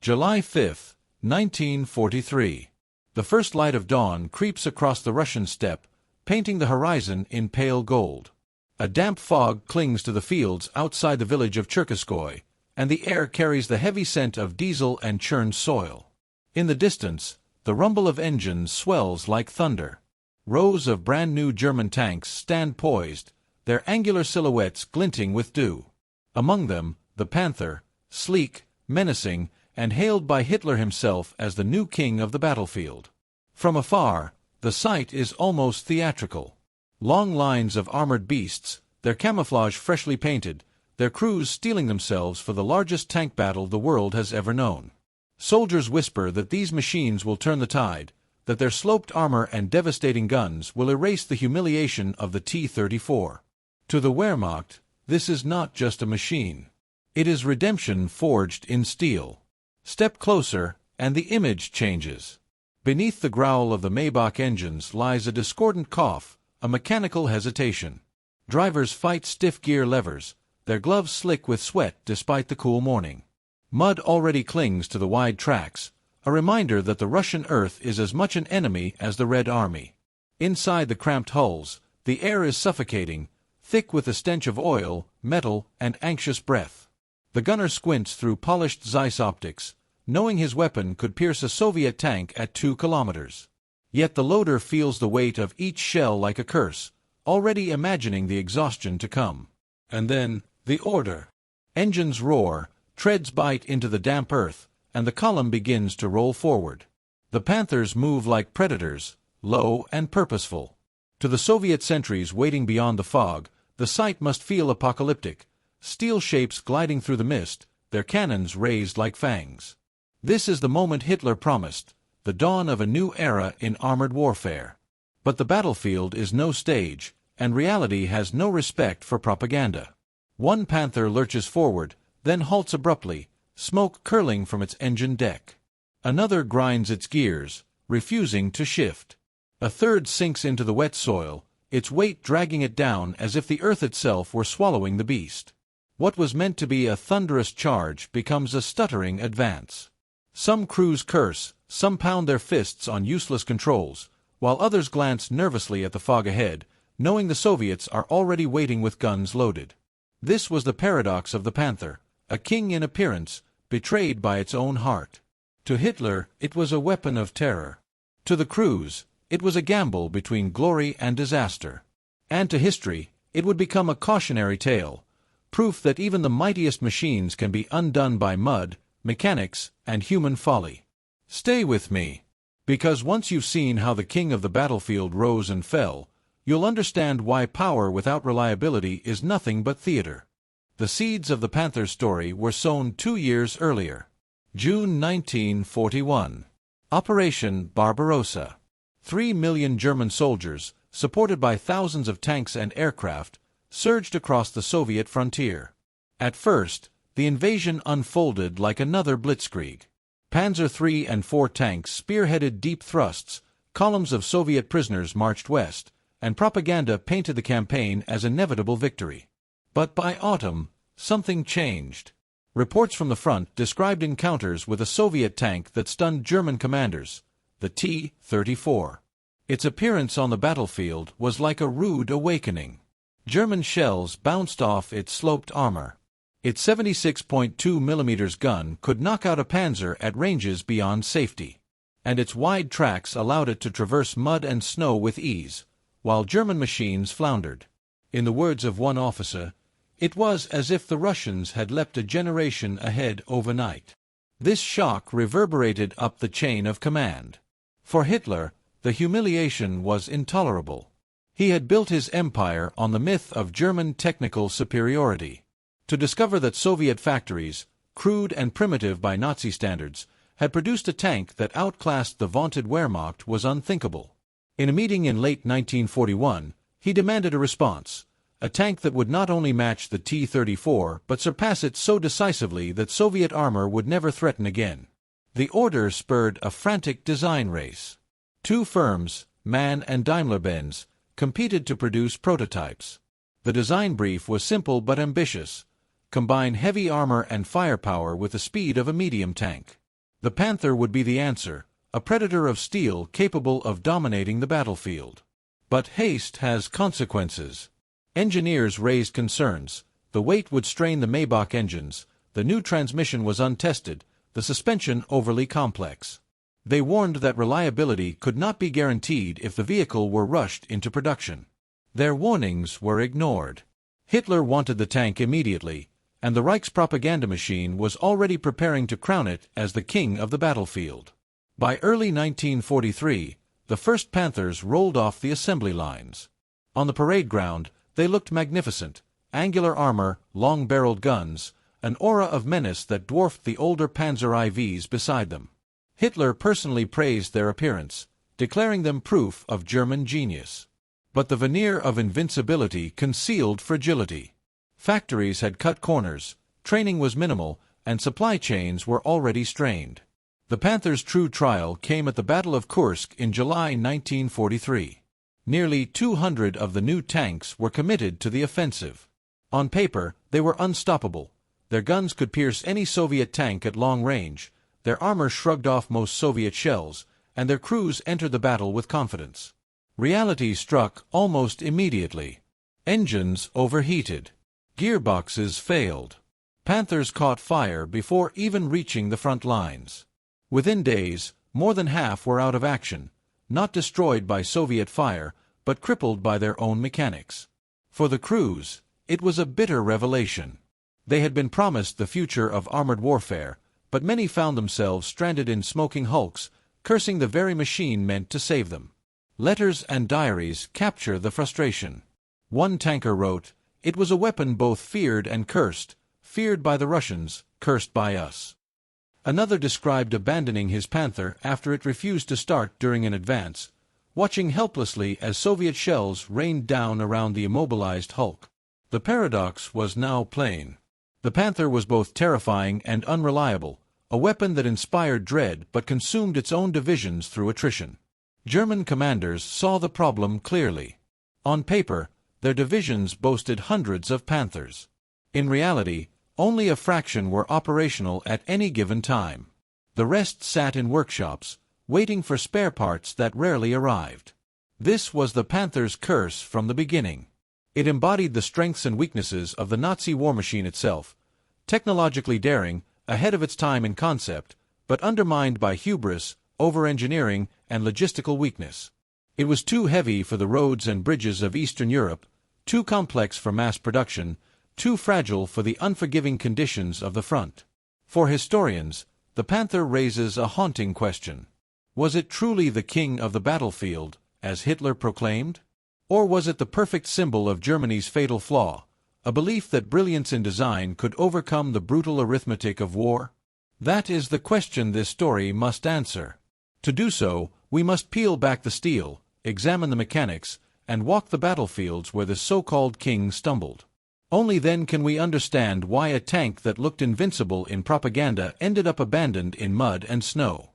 July 5, 1943. The first light of dawn creeps across the Russian steppe, painting the horizon in pale gold. A damp fog clings to the fields outside the village of Cherkaskoy, and the air carries the heavy scent of diesel and churned soil. In the distance, the rumble of engines swells like thunder. Rows of brand-new German tanks stand poised, their angular silhouettes glinting with dew. Among them, the Panther, sleek, menacing, and hailed by Hitler himself as the new king of the battlefield. From afar, the sight is almost theatrical. Long lines of armored beasts, their camouflage freshly painted, their crews steeling themselves for the largest tank battle the world has ever known. Soldiers whisper that these machines will turn the tide, that their sloped armor and devastating guns will erase the humiliation of the T-34. To the Wehrmacht, this is not just a machine. It is redemption forged in steel. Step closer, and the image changes. Beneath the growl of the Maybach engines lies a discordant cough, a mechanical hesitation. Drivers fight stiff gear levers, their gloves slick with sweat despite the cool morning. Mud already clings to the wide tracks, a reminder that the Russian earth is as much an enemy as the Red Army. Inside the cramped hulls, the air is suffocating, thick with the stench of oil, metal, and anxious breath. The gunner squints through polished Zeiss optics, knowing his weapon could pierce a Soviet tank at 2 kilometers. Yet the loader feels the weight of each shell like a curse, already imagining the exhaustion to come. And then, the order. Engines roar, treads bite into the damp earth, and the column begins to roll forward. The Panthers move like predators, low and purposeful. To the Soviet sentries waiting beyond the fog, the sight must feel apocalyptic, steel shapes gliding through the mist, their cannons raised like fangs. This is the moment Hitler promised, the dawn of a new era in armored warfare. But the battlefield is no stage, and reality has no respect for propaganda. One Panther lurches forward, then halts abruptly, smoke curling from its engine deck. Another grinds its gears, refusing to shift. A third sinks into the wet soil, its weight dragging it down as if the earth itself were swallowing the beast. What was meant to be a thunderous charge becomes a stuttering advance. Some crews curse, some pound their fists on useless controls, while others glance nervously at the fog ahead, knowing the Soviets are already waiting with guns loaded. This was the paradox of the Panther, a king in appearance, betrayed by its own heart. To Hitler, it was a weapon of terror. To the crews, it was a gamble between glory and disaster. And to history, it would become a cautionary tale, proof that even the mightiest machines can be undone by mud, mechanics, and human folly. Stay with me, because once you've seen how the king of the battlefield rose and fell, you'll understand why power without reliability is nothing but theater. The seeds of the Panther story were sown 2 years earlier. June 1941. Operation Barbarossa. 3 million German soldiers, supported by thousands of tanks and aircraft, surged across the Soviet frontier. At first, the invasion unfolded like another blitzkrieg. Panzer III and IV tanks spearheaded deep thrusts, columns of Soviet prisoners marched west, and propaganda painted the campaign as inevitable victory. But by autumn, something changed. Reports from the front described encounters with a Soviet tank that stunned German commanders, the T-34. Its appearance on the battlefield was like a rude awakening. German shells bounced off its sloped armor. Its 76.2 mm gun could knock out a Panzer at ranges beyond safety. And its wide tracks allowed it to traverse mud and snow with ease, while German machines floundered. In the words of one officer, it was as if the Russians had leapt a generation ahead overnight. This shock reverberated up the chain of command. For Hitler, the humiliation was intolerable. He had built his empire on the myth of German technical superiority. To discover that Soviet factories, crude and primitive by Nazi standards, had produced a tank that outclassed the vaunted Wehrmacht was unthinkable. In a meeting in late 1941, he demanded a response, a tank that would not only match the T-34 but surpass it so decisively that Soviet armor would never threaten again. The order spurred a frantic design race. 2 firms, MAN and Daimler-Benz, competed to produce prototypes. The design brief was simple but ambitious: combine heavy armor and firepower with the speed of a medium tank. The Panther would be the answer, a predator of steel capable of dominating the battlefield. But haste has consequences. Engineers raised concerns. The weight would strain the Maybach engines, the new transmission was untested, the suspension overly complex. They warned that reliability could not be guaranteed if the vehicle were rushed into production. Their warnings were ignored. Hitler wanted the tank immediately, and the Reich's propaganda machine was already preparing to crown it as the king of the battlefield. By early 1943, the first Panthers rolled off the assembly lines. On the parade ground, they looked magnificent, angular armor, long-barreled guns, an aura of menace that dwarfed the older Panzer IVs beside them. Hitler personally praised their appearance, declaring them proof of German genius. But the veneer of invincibility concealed fragility. Factories had cut corners, training was minimal, and supply chains were already strained. The Panther's true trial came at the Battle of Kursk in July 1943. Nearly 200 of the new tanks were committed to the offensive. On paper, they were unstoppable. Their guns could pierce any Soviet tank at long range, their armor shrugged off most Soviet shells, and their crews entered the battle with confidence. Reality struck almost immediately. Engines overheated. Gearboxes failed. Panthers caught fire before even reaching the front lines. Within days, more than half were out of action, not destroyed by Soviet fire, but crippled by their own mechanics. For the crews, it was a bitter revelation. They had been promised the future of armored warfare, but many found themselves stranded in smoking hulks, cursing the very machine meant to save them. Letters and diaries capture the frustration. One tanker wrote, "It was a weapon both feared and cursed, feared by the Russians, cursed by us." Another described abandoning his Panther after it refused to start during an advance, watching helplessly as Soviet shells rained down around the immobilized hulk. The paradox was now plain. The Panther was both terrifying and unreliable, a weapon that inspired dread but consumed its own divisions through attrition. German commanders saw the problem clearly. On paper, their divisions boasted hundreds of Panthers. In reality, only a fraction were operational at any given time. The rest sat in workshops, waiting for spare parts that rarely arrived. This was the Panther's curse from the beginning. It embodied the strengths and weaknesses of the Nazi war machine itself, technologically daring, ahead of its time in concept, but undermined by hubris, over-engineering, and logistical weakness. It was too heavy for the roads and bridges of Eastern Europe, too complex for mass production, too fragile for the unforgiving conditions of the front. For historians, the Panther raises a haunting question. Was it truly the king of the battlefield, as Hitler proclaimed? Or was it the perfect symbol of Germany's fatal flaw, a belief that brilliance in design could overcome the brutal arithmetic of war? That is the question this story must answer. To do so, we must peel back the steel, examine the mechanics, and walk the battlefields where the so-called king stumbled. Only then can we understand why a tank that looked invincible in propaganda ended up abandoned in mud and snow.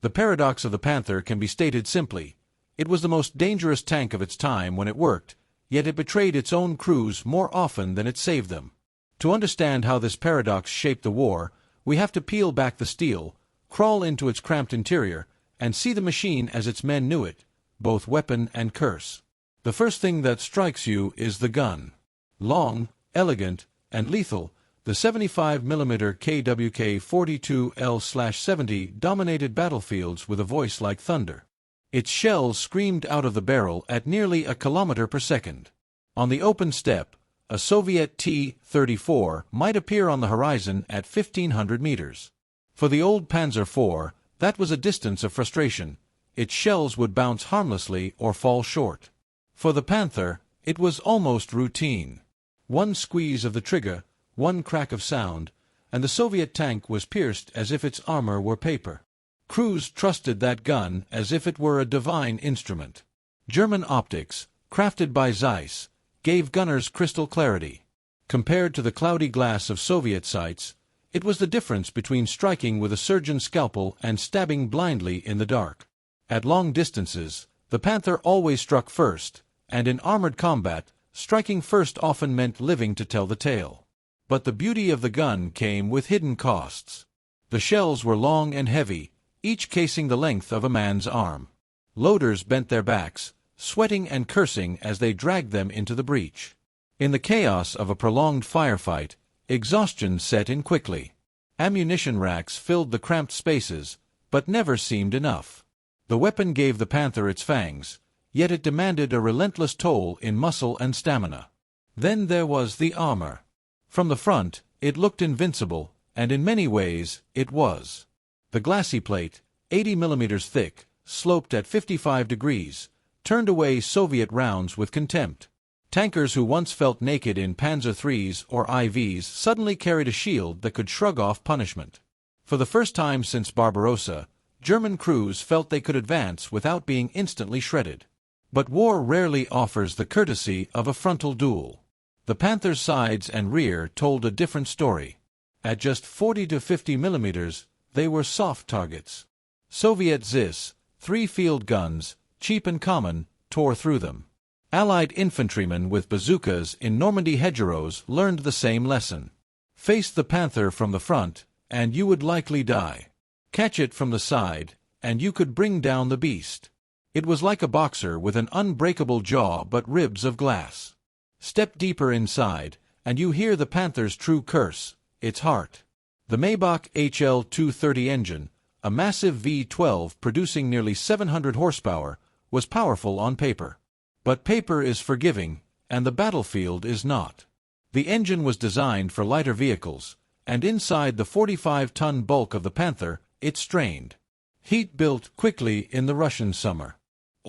The paradox of the Panther can be stated simply. It was the most dangerous tank of its time when it worked, yet it betrayed its own crews more often than it saved them. To understand how this paradox shaped the war, we have to peel back the steel, crawl into its cramped interior, and see the machine as its men knew it, both weapon and curse. The first thing that strikes you is the gun. Long, elegant, and lethal, the 75mm KWK 42L/70 dominated battlefields with a voice like thunder. Its shells screamed out of the barrel at nearly 1 kilometer per second. On the open steppe, a Soviet T-34 might appear on the horizon at 1,500 meters. For the old Panzer IV, that was a distance of frustration. Its shells would bounce harmlessly or fall short. For the Panther, it was almost routine. One squeeze of the trigger, one crack of sound, and the Soviet tank was pierced as if its armor were paper. Crews trusted that gun as if it were a divine instrument. German optics, crafted by Zeiss, gave gunners crystal clarity. Compared to the cloudy glass of Soviet sights, it was the difference between striking with a surgeon's scalpel and stabbing blindly in the dark. At long distances, the Panther always struck first, and in armored combat, striking first often meant living to tell the tale. But the beauty of the gun came with hidden costs. The shells were long and heavy, each casing the length of a man's arm. Loaders bent their backs, sweating and cursing as they dragged them into the breach. In the chaos of a prolonged firefight, exhaustion set in quickly. Ammunition racks filled the cramped spaces, but never seemed enough. The weapon gave the Panther its fangs, yet it demanded a relentless toll in muscle and stamina. Then there was the armor. From the front, it looked invincible, and in many ways, it was. The glassy plate, 80 millimeters thick, sloped at 55 degrees, turned away Soviet rounds with contempt. Tankers who once felt naked in Panzer IIIs or IVs suddenly carried a shield that could shrug off punishment. For the first time since Barbarossa, German crews felt they could advance without being instantly shredded. But war rarely offers the courtesy of a frontal duel. The Panther's sides and rear told a different story. At just 40 to 50 millimeters, they were soft targets. Soviet ZIS, 3 field guns, cheap and common, tore through them. Allied infantrymen with bazookas in Normandy hedgerows learned the same lesson. Face the Panther from the front, and you would likely die. Catch it from the side, and you could bring down the beast. It was like a boxer with an unbreakable jaw but ribs of glass. Step deeper inside, and you hear the Panther's true curse, its heart. The Maybach HL-230 engine, a massive V12 producing nearly 700 horsepower, was powerful on paper. But paper is forgiving, and the battlefield is not. The engine was designed for lighter vehicles, and inside the 45-ton bulk of the Panther, it strained. Heat built quickly in the Russian summer.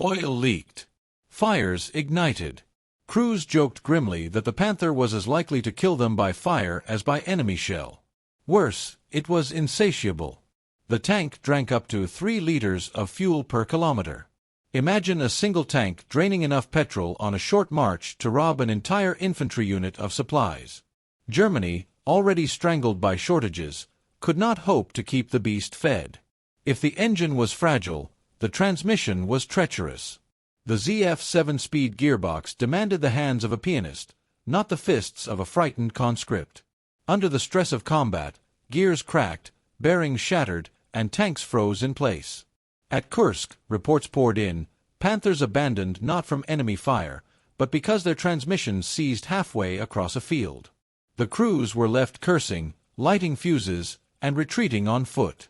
Oil leaked. Fires ignited. Crews joked grimly that the Panther was as likely to kill them by fire as by enemy shell. Worse, it was insatiable. The tank drank up to 3 liters of fuel per kilometer. Imagine a single tank draining enough petrol on a short march to rob an entire infantry unit of supplies. Germany, already strangled by shortages, could not hope to keep the beast fed. If the engine was fragile, the transmission was treacherous. The ZF 7-speed gearbox demanded the hands of a pianist, not the fists of a frightened conscript. Under the stress of combat, gears cracked, bearings shattered, and tanks froze in place. At Kursk, reports poured in, Panthers abandoned not from enemy fire, but because their transmissions seized halfway across a field. The crews were left cursing, lighting fuses, and retreating on foot.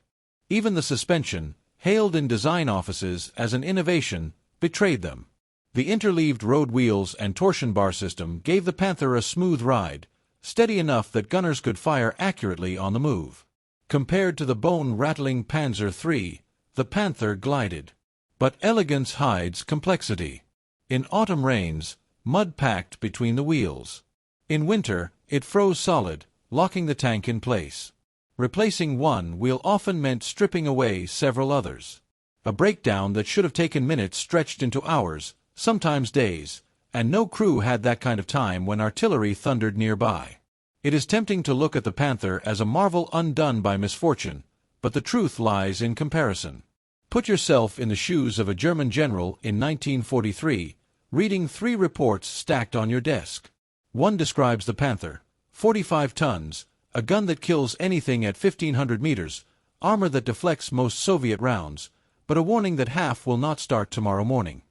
Even the suspension, hailed in design offices as an innovation, betrayed them. The interleaved road wheels and torsion bar system gave the Panther a smooth ride, steady enough that gunners could fire accurately on the move. Compared to the bone-rattling Panzer III, the Panther glided. But elegance hides complexity. In autumn rains, mud packed between the wheels. In winter, it froze solid, locking the tank in place. Replacing one wheel often meant stripping away several others. A breakdown that should have taken minutes stretched into hours, sometimes days, and no crew had that kind of time when artillery thundered nearby. It is tempting to look at the Panther as a marvel undone by misfortune, but the truth lies in comparison. Put yourself in the shoes of a German general in 1943, reading 3 reports stacked on your desk. One describes the Panther, 45 tons, a gun that kills anything at 1,500 meters, armor that deflects most Soviet rounds, but a warning that half will not start tomorrow morning.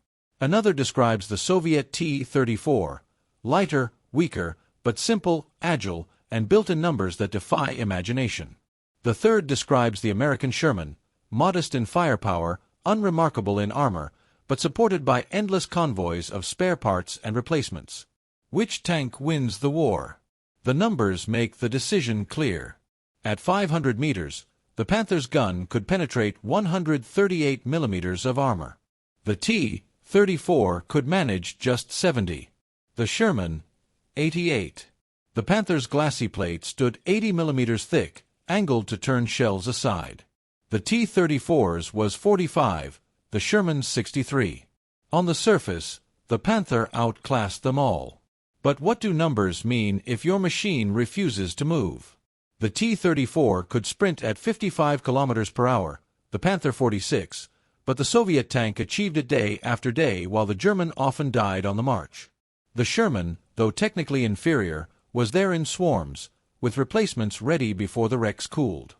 Another describes the Soviet T-34, lighter, weaker, but simple, agile, and built in numbers that defy imagination. The third describes the American Sherman, modest in firepower, unremarkable in armor, but supported by endless convoys of spare parts and replacements. Which tank wins the war? The numbers make the decision clear. At 500 meters, the Panther's gun could penetrate 138 millimeters of armor. The T-34 could manage just 70. The Sherman, 88. The Panther's glassy plate stood 80 millimeters thick, angled to turn shells aside. The T-34's was 45, the Sherman's 63. On the surface, the Panther outclassed them all. But what do numbers mean if your machine refuses to move? The T-34 could sprint at 55 kilometers per hour, the Panther 46, but the Soviet tank achieved it day after day while the German often died on the march. The Sherman, though technically inferior, was there in swarms, with replacements ready before the wrecks cooled.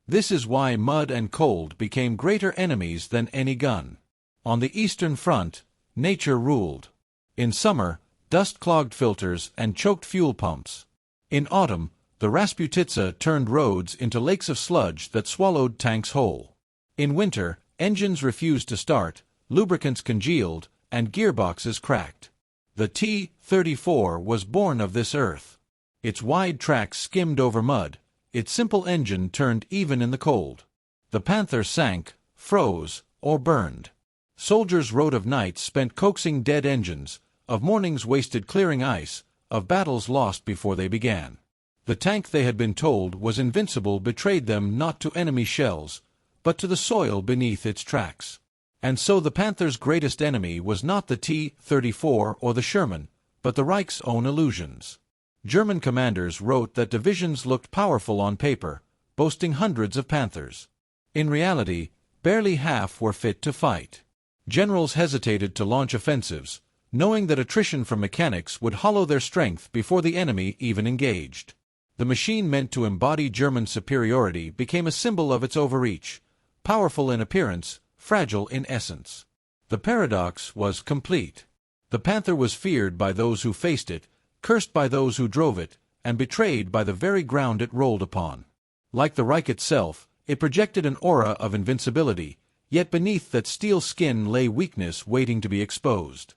This is why mud and cold became greater enemies than any gun. On the Eastern Front, nature ruled. In summer, dust-clogged filters and choked fuel pumps. In autumn, the Rasputitsa turned roads into lakes of sludge that swallowed tanks whole. In winter, engines refused to start, lubricants congealed, and gearboxes cracked. The T-34 was born of this earth. Its wide tracks skimmed over mud, its simple engine turned even in the cold. The Panther sank, froze, or burned. Soldiers wrote of nights spent coaxing dead engines, of mornings wasted clearing ice, of battles lost before they began. The tank they had been told was invincible betrayed them not to enemy shells, but to the soil beneath its tracks. And so the Panther's greatest enemy was not the T-34 or the Sherman, but the Reich's own illusions. German commanders wrote that divisions looked powerful on paper, boasting hundreds of Panthers. In reality, barely half were fit to fight. Generals hesitated to launch offensives, knowing that attrition from mechanics would hollow their strength before the enemy even engaged. The machine meant to embody German superiority became a symbol of its overreach, powerful in appearance, fragile in essence. The paradox was complete. The Panther was feared by those who faced it, cursed by those who drove it, and betrayed by the very ground it rolled upon. Like the Reich itself, it projected an aura of invincibility, yet beneath that steel skin lay weakness waiting to be exposed.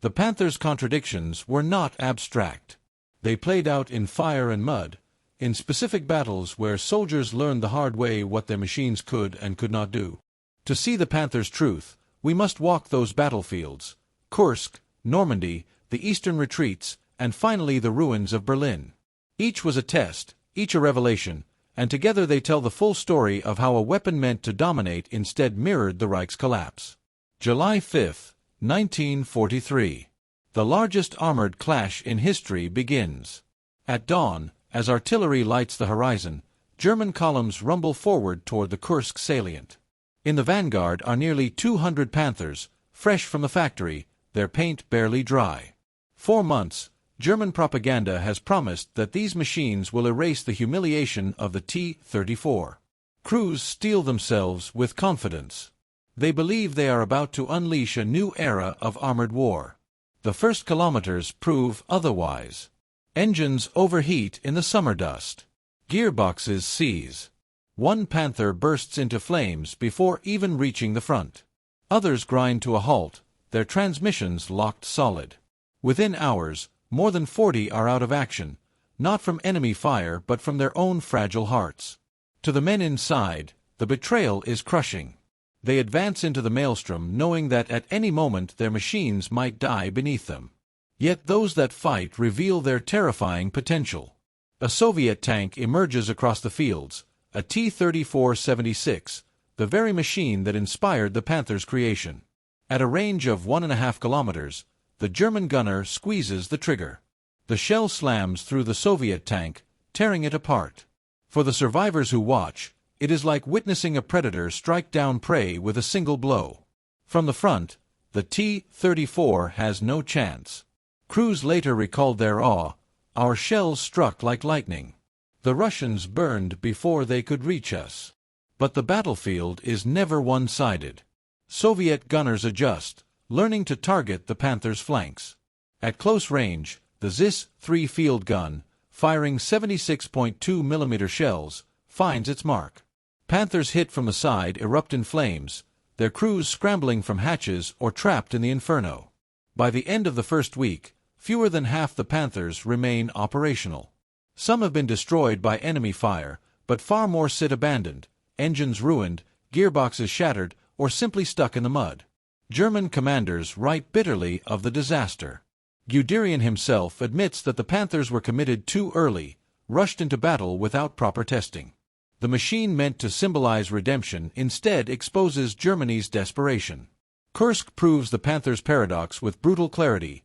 The Panther's contradictions were not abstract. They played out in fire and mud, in specific battles where soldiers learned the hard way what their machines could and could not do. To see the Panther's truth, we must walk those battlefields: Kursk, Normandy, the eastern retreats, and finally the ruins of Berlin. Each was a test, each a revelation, and together they tell the full story of how a weapon meant to dominate instead mirrored the Reich's collapse. July 5, 1943. The largest armored clash in history begins. At dawn, as artillery lights the horizon, German columns rumble forward toward the Kursk salient. In the vanguard are nearly 200 Panthers, fresh from the factory, their paint barely dry. 4 months, German propaganda has promised that these machines will erase the humiliation of the T-34. Crews steel themselves with confidence. They believe they are about to unleash a new era of armored war. The first kilometers prove otherwise. Engines overheat in the summer dust. Gearboxes seize. One Panther bursts into flames before even reaching the front. Others grind to a halt, their transmissions locked solid. Within hours, more than 40 are out of action, not from enemy fire but from their own fragile hearts. To the men inside, the betrayal is crushing. They advance into the maelstrom knowing that at any moment their machines might die beneath them. Yet those that fight reveal their terrifying potential. A Soviet tank emerges across the fields, a T-34-76, the very machine that inspired the Panther's creation. At a range of 1.5 kilometers, the German gunner squeezes the trigger. The shell slams through the Soviet tank, tearing it apart. For the survivors who watch, it is like witnessing a predator strike down prey with a single blow. From the front, the T-34 has no chance. Crews later recalled their awe: "Our shells struck like lightning. The Russians burned before they could reach us." But the battlefield is never one-sided. Soviet gunners adjust, learning to target the Panther's flanks. At close range, the ZIS-3 field gun, firing 76.2 mm shells, finds its mark. Panthers hit from the side erupt in flames, their crews scrambling from hatches or trapped in the inferno. By the end of the first week, fewer than half the Panthers remain operational. Some have been destroyed by enemy fire, but far more sit abandoned, engines ruined, gearboxes shattered, or simply stuck in the mud. German commanders write bitterly of the disaster. Guderian himself admits that the Panthers were committed too early, rushed into battle without proper testing. The machine meant to symbolize redemption instead exposes Germany's desperation. Kursk proves the Panther's paradox with brutal clarity: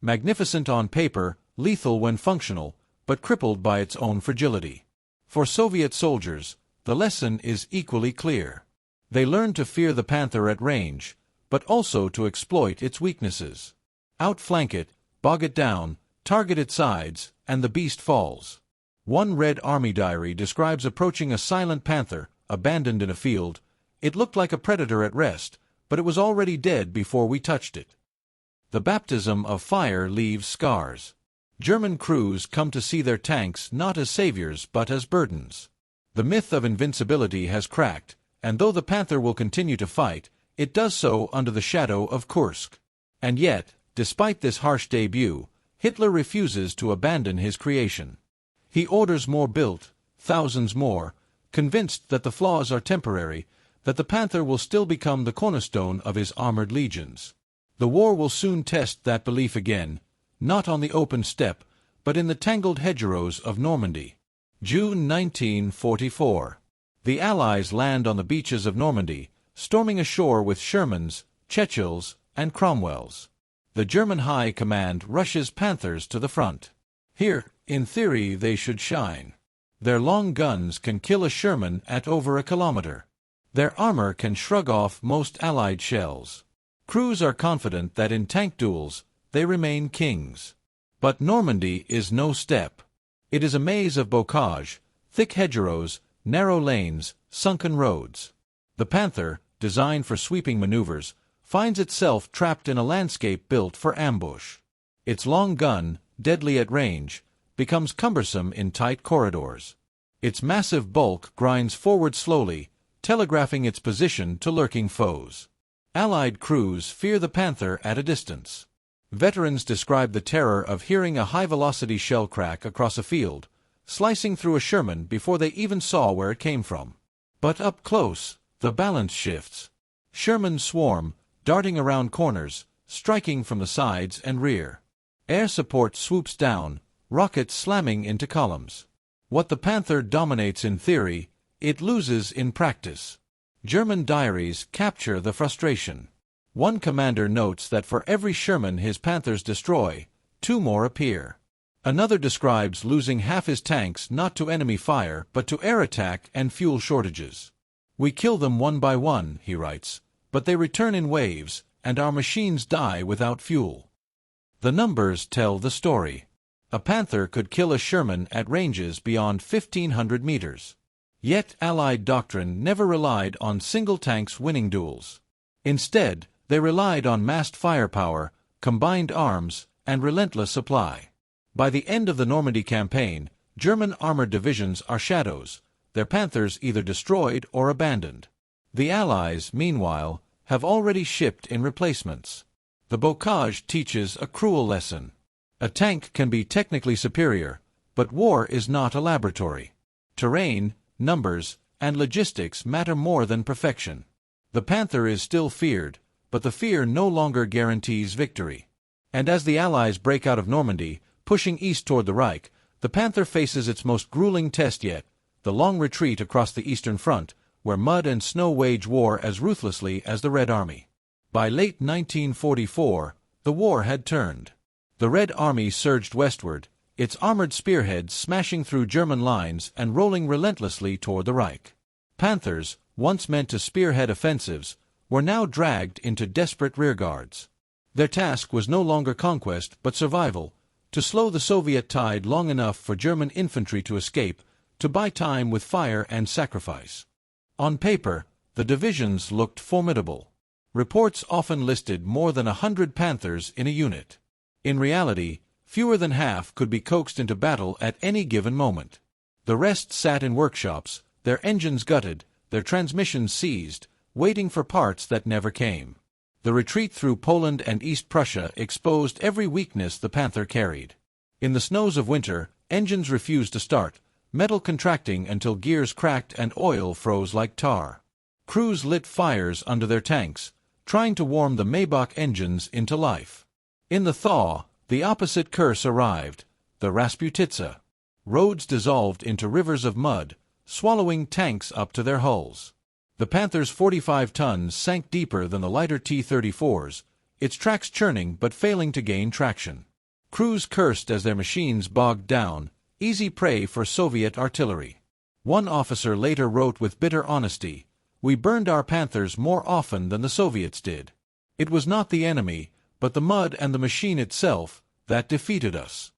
magnificent on paper, lethal when functional, but crippled by its own fragility. For Soviet soldiers, the lesson is equally clear. They learn to fear the Panther at range, but also to exploit its weaknesses. Outflank it, bog it down, target its sides, and the beast falls. One Red Army diary describes approaching a silent Panther, abandoned in a field. It looked like a predator at rest, but it was already dead before we touched it. The baptism of fire leaves scars. German crews come to see their tanks not as saviors but as burdens. The myth of invincibility has cracked, and though the Panther will continue to fight, it does so under the shadow of Kursk. And yet, despite this harsh debut, Hitler refuses to abandon his creation. He orders more built, thousands more, convinced that the flaws are temporary, that the Panther will still become the cornerstone of his armored legions. The war will soon test that belief again, not on the open steppe, but in the tangled hedgerows of Normandy. June 1944. The Allies land on the beaches of Normandy, storming ashore with Shermans, Churchills, and Cromwells. The German High Command rushes Panthers to the front. Here, in theory, they should shine. Their long guns can kill a Sherman at over a kilometer. Their armor can shrug off most Allied shells. Crews are confident that in tank duels, they remain kings. But Normandy is no steppe. It is a maze of bocage, thick hedgerows, narrow lanes, sunken roads. The Panther, designed for sweeping maneuvers, finds itself trapped in a landscape built for ambush. Its long gun, deadly at range, becomes cumbersome in tight corridors. Its massive bulk grinds forward slowly, telegraphing its position to lurking foes. Allied crews fear the Panther at a distance. Veterans describe the terror of hearing a high-velocity shell crack across a field, slicing through a Sherman before they even saw where it came from. But up close, the balance shifts. Sherman swarm, darting around corners, striking from the sides and rear. Air support swoops down, rockets slamming into columns. What the Panther dominates in theory, it loses in practice. German diaries capture the frustration. One commander notes that for every Sherman his Panthers destroy, 2 more appear. Another describes losing half his tanks not to enemy fire but to air attack and fuel shortages. "We kill them one by one," he writes, "but they return in waves, and our machines die without fuel." The numbers tell the story. A Panther could kill a Sherman at ranges beyond 1,500 meters. Yet Allied doctrine never relied on single tanks winning duels. Instead, they relied on massed firepower, combined arms, and relentless supply. By the end of the Normandy campaign, German armored divisions are shadows, their Panthers either destroyed or abandoned. The Allies, meanwhile, have already shipped in replacements. The bocage teaches a cruel lesson. A tank can be technically superior, but war is not a laboratory. Terrain, numbers, and logistics matter more than perfection. The Panther is still feared, but the fear no longer guarantees victory. And as the Allies break out of Normandy, pushing east toward the Reich, the Panther faces its most grueling test yet, the long retreat across the Eastern Front, where mud and snow wage war as ruthlessly as the Red Army. By late 1944, the war had turned. The Red Army surged westward, its armored spearheads smashing through German lines and rolling relentlessly toward the Reich. Panthers, once meant to spearhead offensives, were now dragged into desperate rearguards. Their task was no longer conquest but survival, to slow the Soviet tide long enough for German infantry to escape, to buy time with fire and sacrifice. On paper, the divisions looked formidable. Reports often listed more than 100 Panthers in a unit. In reality, fewer than half could be coaxed into battle at any given moment. The rest sat in workshops, their engines gutted, their transmissions seized, waiting for parts that never came. The retreat through Poland and East Prussia exposed every weakness the Panther carried. In the snows of winter, engines refused to start, metal contracting until gears cracked and oil froze like tar. Crews lit fires under their tanks, trying to warm the Maybach engines into life. In the thaw, the opposite curse arrived, the Rasputitsa. Roads dissolved into rivers of mud, swallowing tanks up to their hulls. The Panther's 45 tons sank deeper than the lighter T-34s, its tracks churning but failing to gain traction. Crews cursed as their machines bogged down, easy prey for Soviet artillery. One officer later wrote with bitter honesty, "We burned our Panthers more often than the Soviets did. It was not the enemy, but the mud and the machine itself, that defeated us."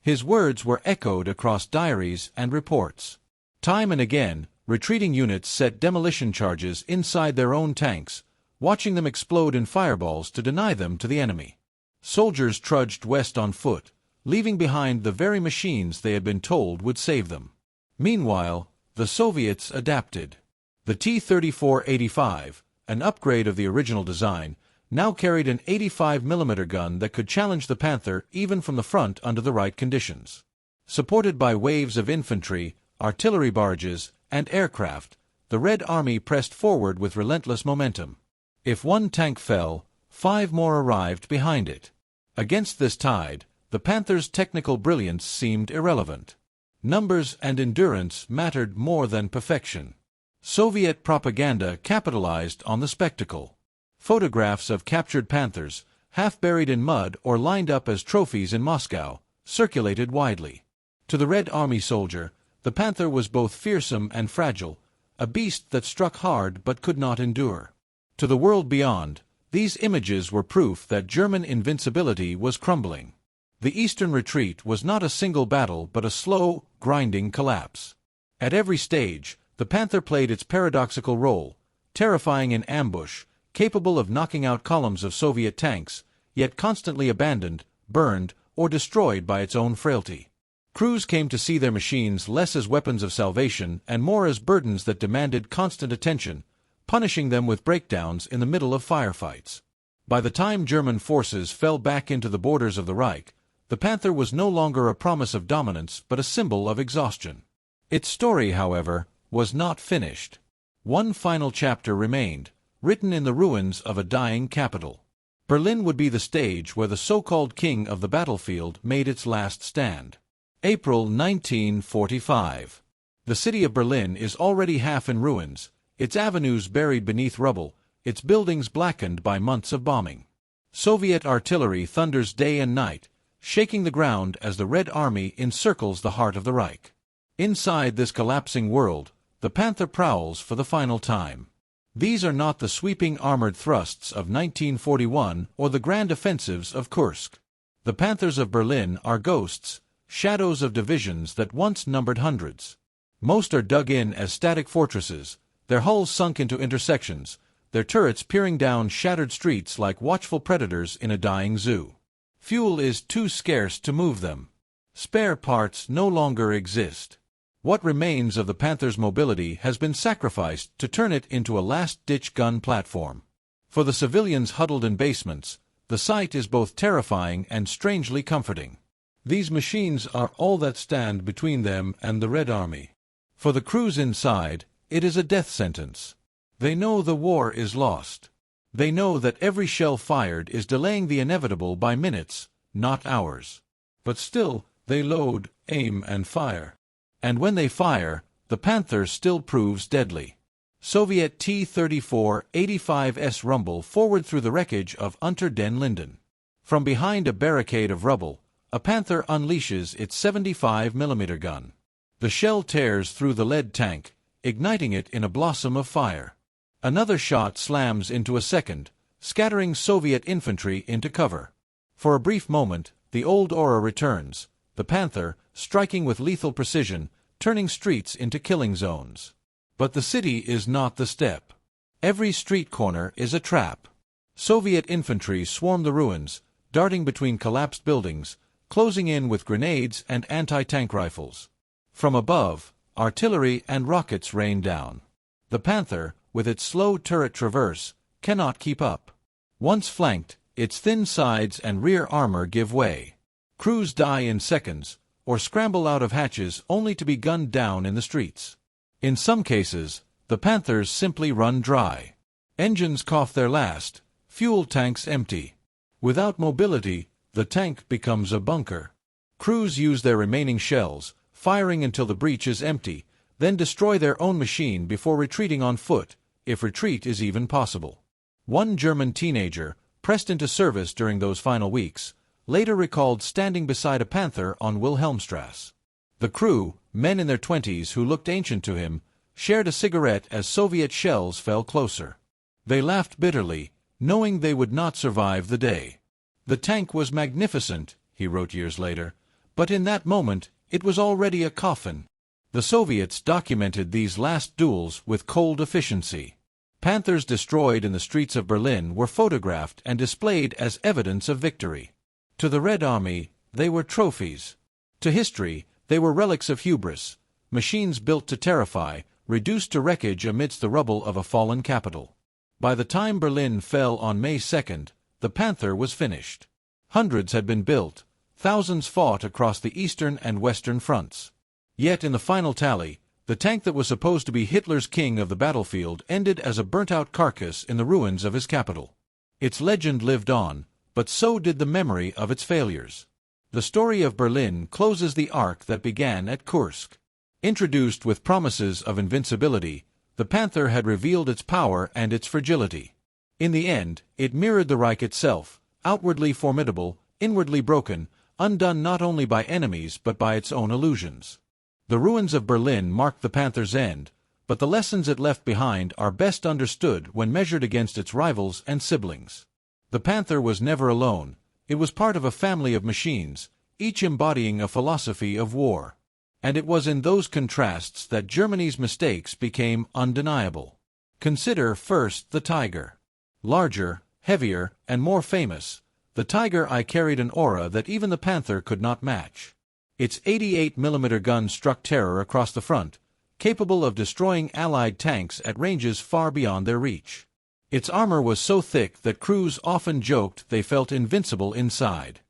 His words were echoed across diaries and reports. Time and again, Retreating units set demolition charges inside their own tanks, watching them explode in fireballs to deny them to the enemy. Soldiers trudged west on foot, leaving behind the very machines they had been told would save them. Meanwhile, the Soviets adapted. The T-34-85, an upgrade of the original design, now carried an 85mm gun that could challenge the Panther even from the front under the right conditions. Supported by waves of infantry, artillery barges, and aircraft, the Red Army pressed forward with relentless momentum. If one tank fell, 5 more arrived behind it. Against this tide, the Panther's technical brilliance seemed irrelevant. Numbers and endurance mattered more than perfection. Soviet propaganda capitalized on the spectacle. Photographs of captured Panthers, half buried in mud or lined up as trophies in Moscow, circulated widely. To the Red Army soldier, the Panther was both fearsome and fragile, a beast that struck hard but could not endure. To the world beyond, these images were proof that German invincibility was crumbling. The eastern retreat was not a single battle but a slow, grinding collapse. At every stage, the Panther played its paradoxical role, terrifying in ambush, capable of knocking out columns of Soviet tanks, yet constantly abandoned, burned, or destroyed by its own frailty. Crews came to see their machines less as weapons of salvation and more as burdens that demanded constant attention, punishing them with breakdowns in the middle of firefights. By the time German forces fell back into the borders of the Reich, the Panther was no longer a promise of dominance but a symbol of exhaustion. Its story, however, was not finished. One final chapter remained, written in the ruins of a dying capital. Berlin would be the stage where the so-called king of the battlefield made its last stand. April 1945. The city of Berlin is already half in ruins, its avenues buried beneath rubble, its buildings blackened by months of bombing. Soviet artillery thunders day and night, shaking the ground as the Red Army encircles the heart of the Reich. Inside this collapsing world, the Panther prowls for the final time. These are not the sweeping armored thrusts of 1941 or the grand offensives of Kursk. The Panthers of Berlin are ghosts, shadows of divisions that once numbered hundreds. Most are dug in as static fortresses, their hulls sunk into intersections, their turrets peering down shattered streets like watchful predators in a dying zoo. Fuel is too scarce to move them. Spare parts no longer exist. What remains of the Panther's mobility has been sacrificed to turn it into a last-ditch gun platform. For the civilians huddled in basements, the sight is both terrifying and strangely comforting. These machines are all that stand between them and the Red Army. For the crews inside, it is a death sentence. They know the war is lost. They know that every shell fired is delaying the inevitable by minutes, not hours. But still, they load, aim, and fire. And when they fire, the Panther still proves deadly. Soviet T-34-85s rumble forward through the wreckage of Unter den Linden. From behind a barricade of rubble, a Panther unleashes its 75mm gun. The shell tears through the lead tank, igniting it in a blossom of fire. Another shot slams into a second, scattering Soviet infantry into cover. For a brief moment, the old aura returns, the Panther, striking with lethal precision, turning streets into killing zones. But the city is not the steppe. Every street corner is a trap. Soviet infantry swarm the ruins, darting between collapsed buildings, closing in with grenades and anti-tank rifles. From above, artillery and rockets rain down. The Panther, with its slow turret traverse, cannot keep up. Once flanked, its thin sides and rear armor give way. Crews die in seconds, or scramble out of hatches only to be gunned down in the streets. In some cases, the Panthers simply run dry. Engines cough their last, fuel tanks empty. Without mobility, the tank becomes a bunker. Crews use their remaining shells, firing until the breech is empty, then destroy their own machine before retreating on foot, if retreat is even possible. One German teenager, pressed into service during those final weeks, later recalled standing beside a Panther on Wilhelmstrasse. The crew, men in their 20s who looked ancient to him, shared a cigarette as Soviet shells fell closer. They laughed bitterly, knowing they would not survive the day. "The tank was magnificent," he wrote years later, "but in that moment it was already a coffin." The Soviets documented these last duels with cold efficiency. Panthers destroyed in the streets of Berlin were photographed and displayed as evidence of victory. To the Red Army, they were trophies. To history, they were relics of hubris, machines built to terrify, reduced to wreckage amidst the rubble of a fallen capital. By the time Berlin fell on May 2nd, the Panther was finished. Hundreds had been built, thousands fought across the eastern and western fronts. Yet in the final tally, the tank that was supposed to be Hitler's king of the battlefield ended as a burnt-out carcass in the ruins of his capital. Its legend lived on, but so did the memory of its failures. The story of Berlin closes the arc that began at Kursk. Introduced with promises of invincibility, the Panther had revealed its power and its fragility. In the end, it mirrored the Reich itself, outwardly formidable, inwardly broken, undone not only by enemies but by its own illusions. The ruins of Berlin marked the Panther's end, but the lessons it left behind are best understood when measured against its rivals and siblings. The Panther was never alone. It was part of a family of machines, each embodying a philosophy of war. And it was in those contrasts that Germany's mistakes became undeniable. Consider first the Tiger. Larger, heavier, and more famous, the Tiger I carried an aura that even the Panther could not match. Its 88mm gun struck terror across the front, capable of destroying Allied tanks at ranges far beyond their reach. Its armor was so thick that crews often joked they felt invincible inside.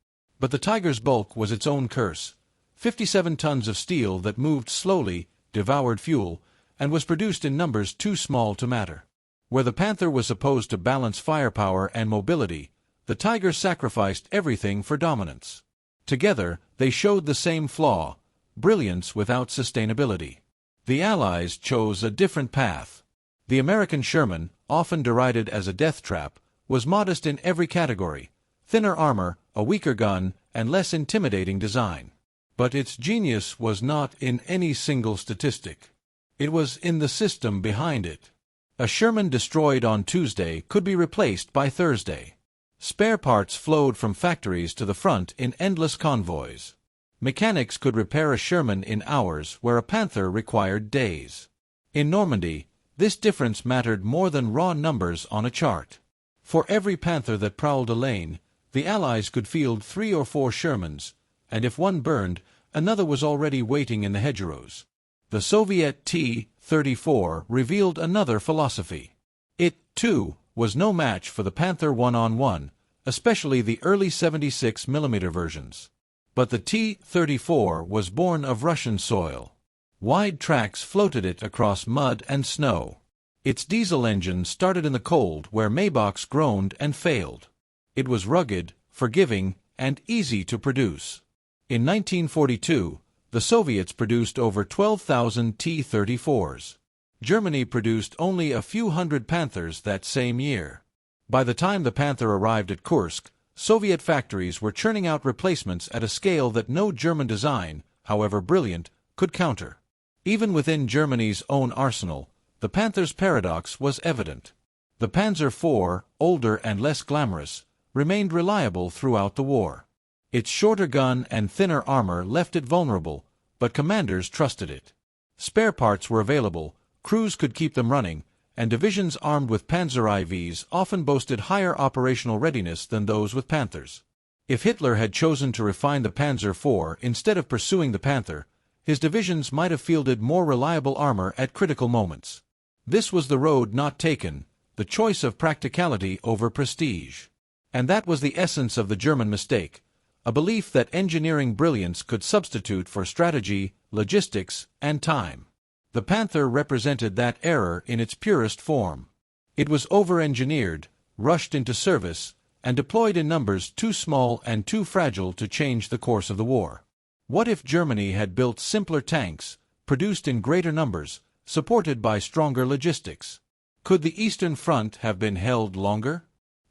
But the Tiger's bulk was its own curse. 57 tons of steel that moved slowly, devoured fuel, and was produced in numbers too small to matter. Where the Panther was supposed to balance firepower and mobility, the Tiger sacrificed everything for dominance. Together, they showed the same flaw: brilliance without sustainability. The Allies chose a different path. The American Sherman, often derided as a death trap, was modest in every category: thinner armor, a weaker gun, and less intimidating design. But its genius was not in any single statistic. It was in the system behind it. A Sherman destroyed on Tuesday could be replaced by Thursday. Spare parts flowed from factories to the front in endless convoys. Mechanics could repair a Sherman in hours where a Panther required days. In Normandy, this difference mattered more than raw numbers on a chart. For every Panther that prowled a lane, the Allies could field 3 or 4 Shermans, and if one burned, another was already waiting in the hedgerows. The Soviet T-34 revealed another philosophy. It, too, was no match for the Panther one-on-one, especially the early 76mm versions. But the T-34 was born of Russian soil. Wide tracks floated it across mud and snow. Its diesel engine started in the cold where Maybachs groaned and failed. It was rugged, forgiving, and easy to produce. In 1942, the Soviets produced over 12,000 T-34s. Germany produced only a few hundred Panthers that same year. By the time the Panther arrived at Kursk, Soviet factories were churning out replacements at a scale that no German design, however brilliant, could counter. Even within Germany's own arsenal, the Panther's paradox was evident. The Panzer IV, older and less glamorous, remained reliable throughout the war. Its shorter gun and thinner armor left it vulnerable, but commanders trusted it. Spare parts were available, crews could keep them running, and divisions armed with Panzer IVs often boasted higher operational readiness than those with Panthers. If Hitler had chosen to refine the Panzer IV instead of pursuing the Panther, his divisions might have fielded more reliable armor at critical moments. This was the road not taken, the choice of practicality over prestige. And that was the essence of the German mistake: a belief that engineering brilliance could substitute for strategy, logistics, and time. The Panther represented that error in its purest form. It was over-engineered, rushed into service, and deployed in numbers too small and too fragile to change the course of the war. What if Germany had built simpler tanks, produced in greater numbers, supported by stronger logistics? Could the Eastern Front have been held longer?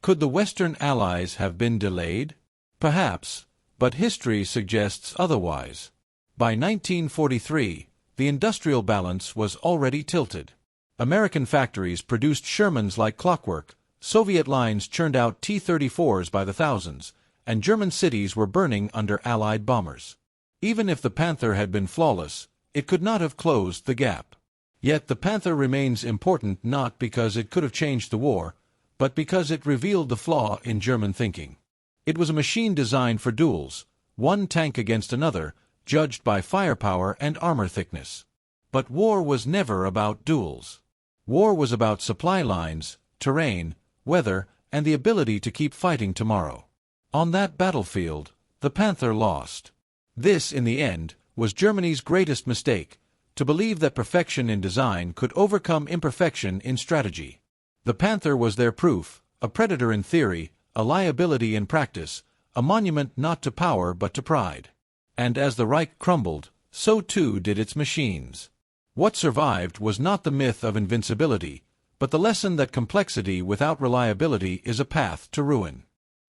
Could the Western Allies have been delayed? Perhaps, but history suggests otherwise. By 1943, the industrial balance was already tilted. American factories produced Shermans like clockwork, Soviet lines churned out T-34s by the thousands, and German cities were burning under Allied bombers. Even if the Panther had been flawless, it could not have closed the gap. Yet the Panther remains important not because it could have changed the war, but because it revealed the flaw in German thinking. It was a machine designed for duels, one tank against another, judged by firepower and armor thickness. But war was never about duels. War was about supply lines, terrain, weather, and the ability to keep fighting tomorrow. On that battlefield, the Panther lost. This, in the end, was Germany's greatest mistake, to believe that perfection in design could overcome imperfection in strategy. The Panther was their proof, a predator in theory, a liability in practice, a monument not to power but to pride. And as the Reich crumbled, so too did its machines. What survived was not the myth of invincibility, but the lesson that complexity without reliability is a path to ruin.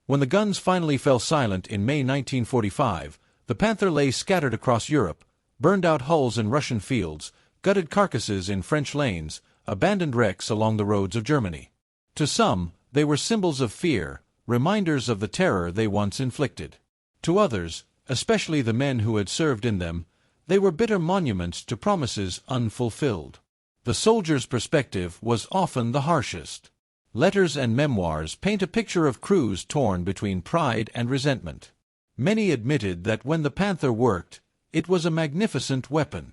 When the guns finally fell silent in May 1945, the Panther lay scattered across Europe, burned out hulls in Russian fields, gutted carcasses in French lanes, abandoned wrecks along the roads of Germany. To some, they were symbols of fear, reminders of the terror they once inflicted. To others, especially the men who had served in them, they were bitter monuments to promises unfulfilled. The soldier's perspective was often the harshest. Letters and memoirs paint a picture of crews torn between pride and resentment. Many admitted that when the Panther worked, it was a magnificent weapon.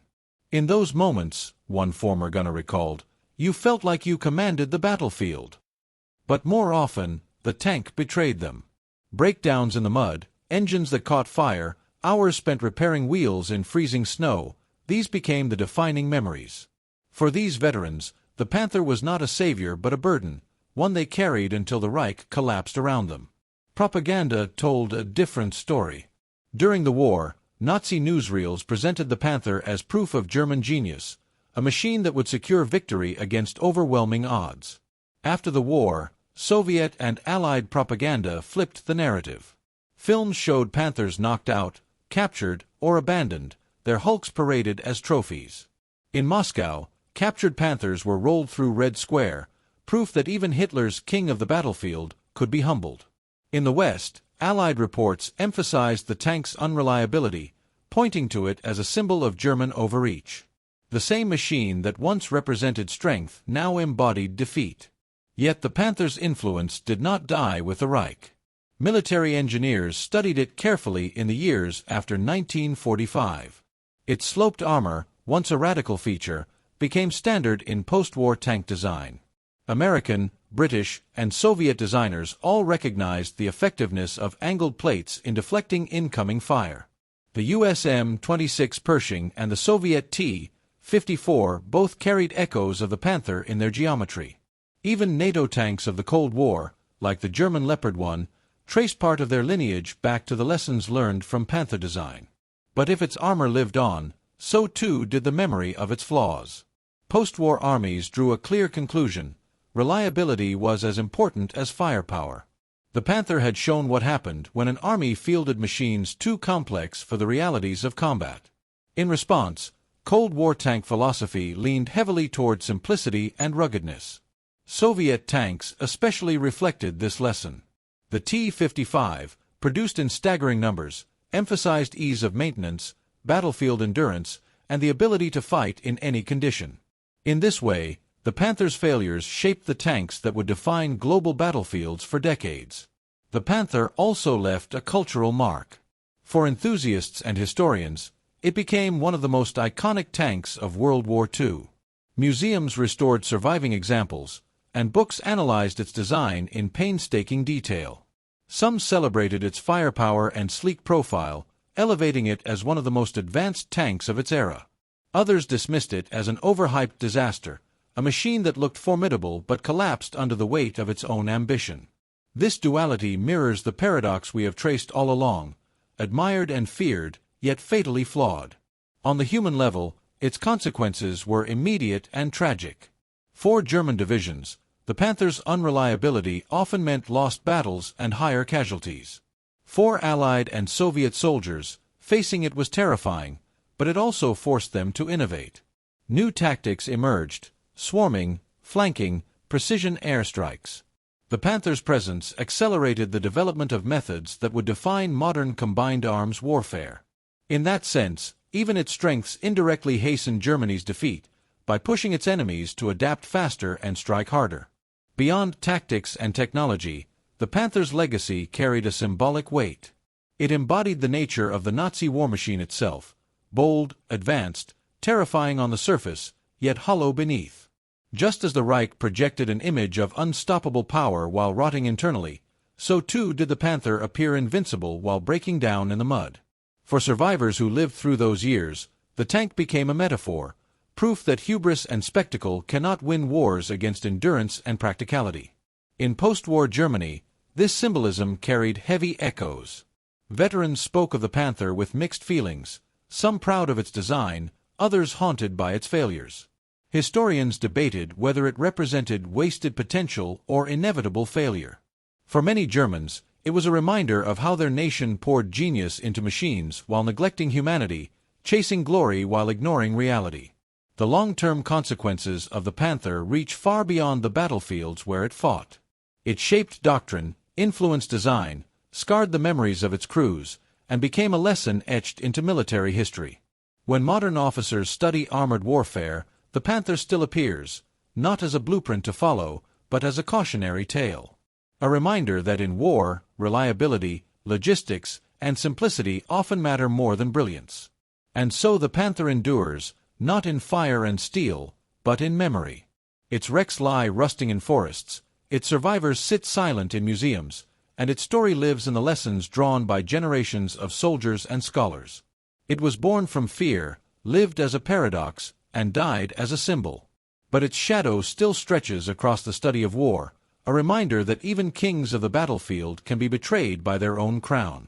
In those moments, one former gunner recalled, you felt like you commanded the battlefield. But more often, the tank betrayed them. Breakdowns in the mud, engines that caught fire, hours spent repairing wheels in freezing snow, these became the defining memories. For these veterans, the Panther was not a savior but a burden, one they carried until the Reich collapsed around them. Propaganda told a different story. During the war, Nazi newsreels presented the Panther as proof of German genius, a machine that would secure victory against overwhelming odds. After the war, Soviet and Allied propaganda flipped the narrative. Films showed Panthers knocked out, captured, or abandoned, their hulks paraded as trophies. In Moscow, captured Panthers were rolled through Red Square, proof that even Hitler's king of the battlefield could be humbled. In the West, Allied reports emphasized the tank's unreliability, pointing to it as a symbol of German overreach. The same machine that once represented strength now embodied defeat. Yet the Panther's influence did not die with the Reich. Military engineers studied it carefully in the years after 1945. Its sloped armor, once a radical feature, became standard in post-war tank design. American, British, and Soviet designers all recognized the effectiveness of angled plates in deflecting incoming fire. The US M-26 Pershing and the Soviet T-54 both carried echoes of the Panther in their geometry. Even NATO tanks of the Cold War, like the German Leopard 1, traced part of their lineage back to the lessons learned from Panther design. But if its armor lived on, so too did the memory of its flaws. Post-war armies drew a clear conclusion: reliability was as important as firepower. The Panther had shown what happened when an army fielded machines too complex for the realities of combat. In response, Cold War tank philosophy leaned heavily toward simplicity and ruggedness. Soviet tanks especially reflected this lesson. The T-55, produced in staggering numbers, emphasized ease of maintenance, battlefield endurance, and the ability to fight in any condition. In this way, the Panther's failures shaped the tanks that would define global battlefields for decades. The Panther also left a cultural mark. For enthusiasts and historians, it became one of the most iconic tanks of World War II. Museums restored surviving examples, and books analyzed its design in painstaking detail. Some celebrated its firepower and sleek profile, elevating it as one of the most advanced tanks of its era. Others dismissed it as an overhyped disaster, a machine that looked formidable but collapsed under the weight of its own ambition. This duality mirrors the paradox we have traced all along: admired and feared, yet fatally flawed. On the human level, its consequences were immediate and tragic. For German divisions, the Panther's unreliability often meant lost battles and higher casualties. For Allied and Soviet soldiers, facing it was terrifying, but it also forced them to innovate. New tactics emerged: swarming, flanking, precision airstrikes. The Panther's presence accelerated the development of methods that would define modern combined arms warfare. In that sense, Even its strengths indirectly hastened Germany's defeat, by pushing its enemies to adapt faster and strike harder. Beyond tactics and technology, the Panther's legacy carried a symbolic weight. It embodied the nature of the Nazi war machine itself, bold, advanced, terrifying on the surface, yet hollow beneath. Just as the Reich projected an image of unstoppable power while rotting internally, so too did the Panther appear invincible while breaking down in the mud. For survivors who lived through those years, the tank became a metaphor, proof that hubris and spectacle cannot win wars against endurance and practicality. In post-war Germany, this symbolism carried heavy echoes. Veterans spoke of the Panther with mixed feelings, some proud of its design, others haunted by its failures. Historians debated whether it represented wasted potential or inevitable failure. For many Germans, it was a reminder of how their nation poured genius into machines while neglecting humanity, chasing glory while ignoring reality. The long-term consequences of the Panther reach far beyond the battlefields where it fought. It shaped doctrine, influenced design, scarred the memories of its crews, and became a lesson etched into military history. When modern officers study armored warfare, the Panther still appears, not as a blueprint to follow, but as a cautionary tale. A reminder that in war, reliability, logistics, and simplicity often matter more than brilliance. And so the Panther endures, not in fire and steel, but in memory. Its wrecks lie rusting in forests, its survivors sit silent in museums, and its story lives in the lessons drawn by generations of soldiers and scholars. It was born from fear, lived as a paradox, and died as a symbol. But its shadow still stretches across the study of war, a reminder that even kings of the battlefield can be betrayed by their own crown.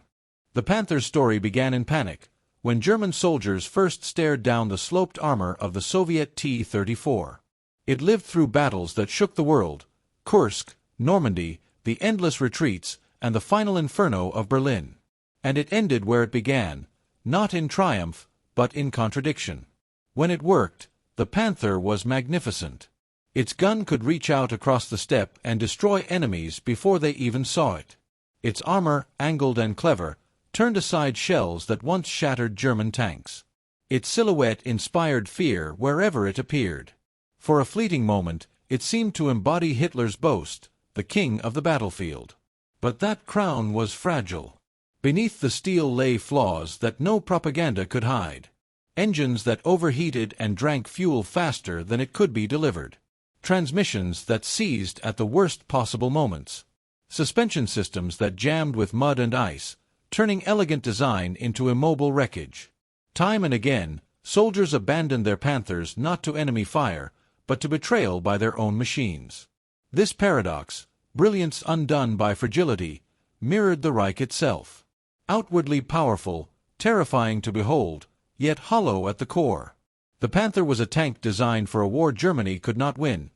The Panther's story began in panic, when German soldiers first stared down the sloped armor of the Soviet T-34. It lived through battles that shook the world: Kursk, Normandy, the endless retreats, and the final inferno of Berlin. And it ended where it began, not in triumph, but in contradiction. When it worked, the Panther was magnificent. Its gun could reach out across the steppe and destroy enemies before they even saw it. Its armor, angled and clever, turned aside shells that once shattered German tanks. Its silhouette inspired fear wherever it appeared. For a fleeting moment, it seemed to embody Hitler's boast, the king of the battlefield. But that crown was fragile. Beneath the steel lay flaws that no propaganda could hide. Engines that overheated and drank fuel faster than it could be delivered. Transmissions that seized at the worst possible moments. Suspension systems that jammed with mud and ice, turning elegant design into immobile wreckage. Time and again, soldiers abandoned their Panthers not to enemy fire, but to betrayal by their own machines. This paradox, brilliance undone by fragility, mirrored the Reich itself. Outwardly powerful, terrifying to behold, yet hollow at the core. The Panther was a tank designed for a war Germany could not win.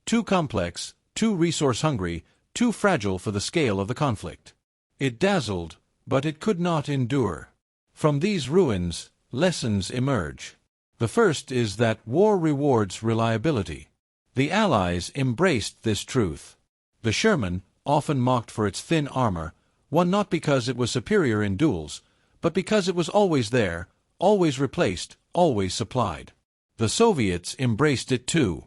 Too complex, too resource-hungry, too fragile for the scale of the conflict. It dazzled, but it could not endure. From these ruins, lessons emerge. The first is that war rewards reliability. The Allies embraced this truth. The Sherman, often mocked for its thin armor, won not because it was superior in duels, but because it was always there, always replaced, always supplied. The Soviets embraced it too.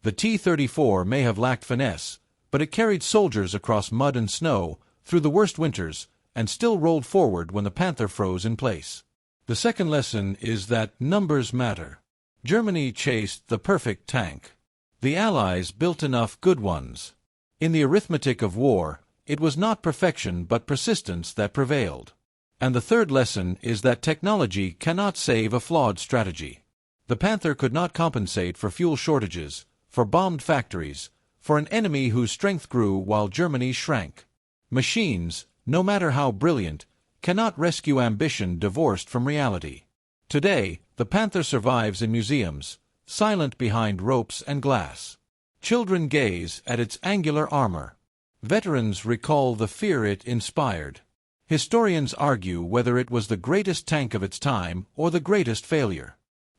The T-34 may have lacked finesse, but it carried soldiers across mud and snow, through the worst winters, and still rolled forward when the Panther froze in place. The second lesson is that numbers matter. Germany chased the perfect tank. The Allies built enough good ones. In the arithmetic of war, it was not perfection but persistence that prevailed. And the third lesson is that technology cannot save a flawed strategy. The Panther could not compensate for fuel shortages, for bombed factories, for an enemy whose strength grew while Germany shrank. Machines, no matter how brilliant, cannot rescue ambition divorced from reality. Today, the Panther survives in museums, silent behind ropes and glass. Children gaze at its angular armor. Veterans recall the fear it inspired. Historians argue whether it was the greatest tank of its time or the greatest failure.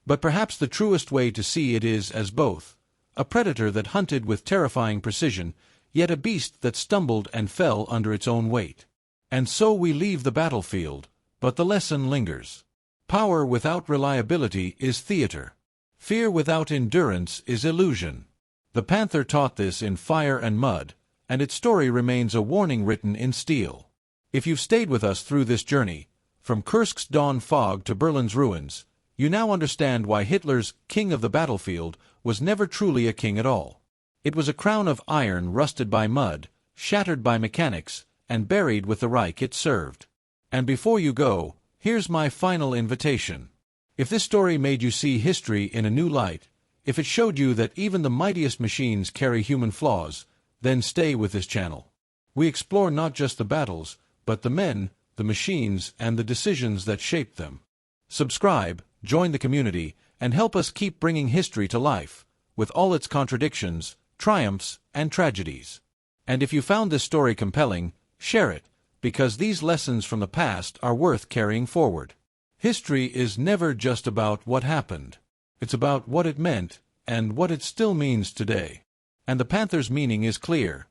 But perhaps the truest way to see it is as both: a predator that hunted with terrifying precision, yet a beast that stumbled and fell under its own weight. And so we leave the battlefield, but the lesson lingers. Power without reliability is theater. Fear without endurance is illusion. The Panther taught this in fire and mud, and its story remains a warning written in steel. If you've stayed with us through this journey, from Kursk's dawn fog to Berlin's ruins, you now understand why Hitler's king of the battlefield was never truly a king at all. It was a crown of iron rusted by mud, shattered by mechanics, and buried with the Reich it served. And before you go, here's my final invitation. If this story made you see history in a new light, if it showed you that even the mightiest machines carry human flaws, then stay with this channel. We explore not just the battles, but the men, the machines, and the decisions that shaped them. Subscribe, join the community, and help us keep bringing history to life, with all its contradictions, triumphs, and tragedies. And if you found this story compelling, share it, because these lessons from the past are worth carrying forward. History is never just about what happened. It's about what it meant, and what it still means today. And the Panther's meaning is clear.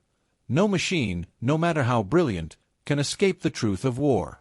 No machine, no matter how brilliant, can escape the truth of war.